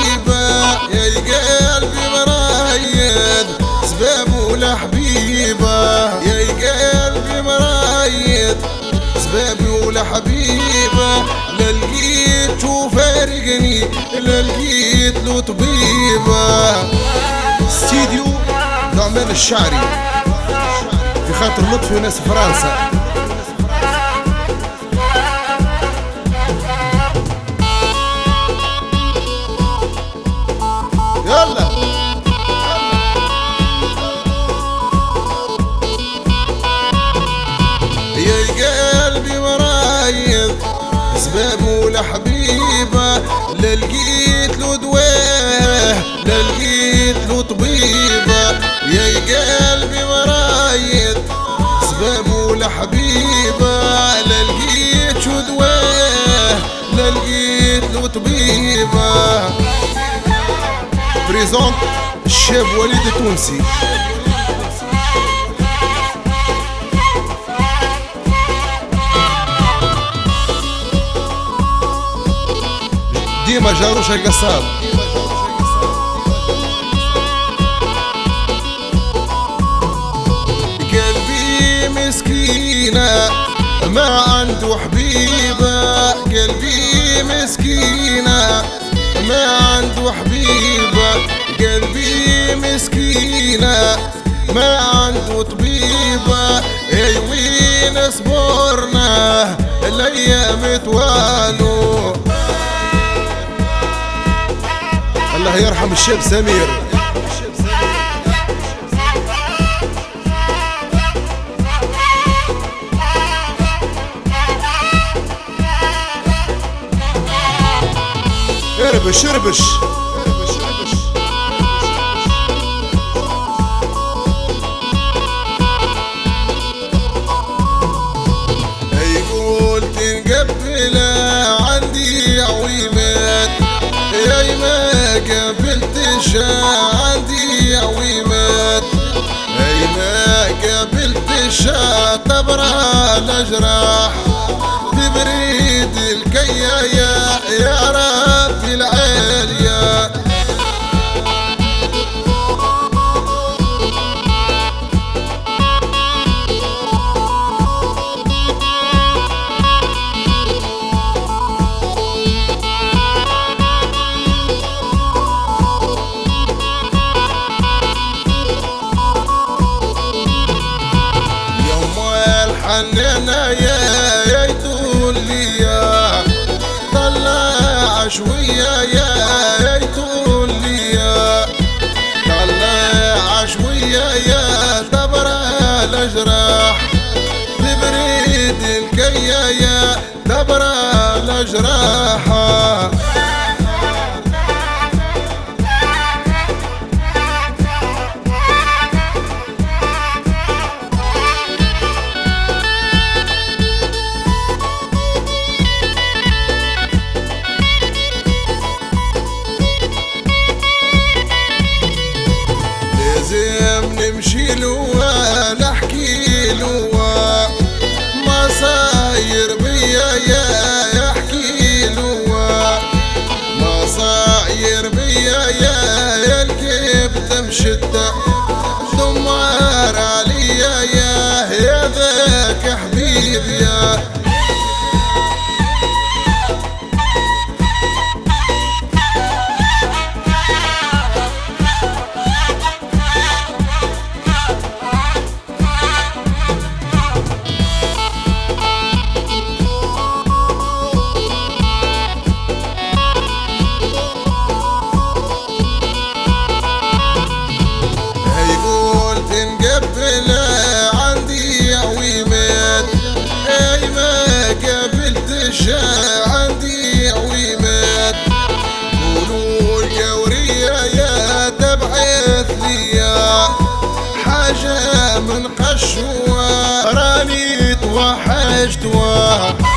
حبيبه يا قلبي مرايد سبابه لحبيبه يا قلبي مرايد سبابه لحبيبه لا لقيته فارقني لا لقيت له طبيبه. استديو نعمان الشعري في خاطر لطفي وناس فرنسا. يلا يا قلبي مرايد سبابه لحبيبه لا لقيت له دواه لا لقيت له طبيبه يا قلبي مرايد سبابه لحبيبه لا لقيت له دواه لا لقيت له طبيبه. بريزونت الشاب وليد التونسي. ديما جاروش القصاب. قلبي مسكينة ما عنده حبيبة قلبي مسكينة ما عنده حبيبة قلبي مسكينة ما عنده طبيبة. اي وين صبرنا الايام توالو. الله يرحم الشاب سمير. اربش اربش يقول تنقبل عندي عويمات يا ما قابلتش عندي عويمات يا ما قابلتش تبرى الأجراح تبريد الكيايا يا ربي العالية. حنانا يا يطول ليا طلع شوية يا يطول ليا طلع شوية يا تبرى الأجراح تبريد الكيا يا تبرى الأجراح. نمشي له نحكي له ما صاير بيا يا احكي له ما صاير بيا يا الكبد مشدة دمار عليا يا ذاك حبيبي يا عندي عويمات اي ما قابلتش عندي عويمات قولوا الجورية يا تبعث ليا حاجة من قشوة راني توحشتوا.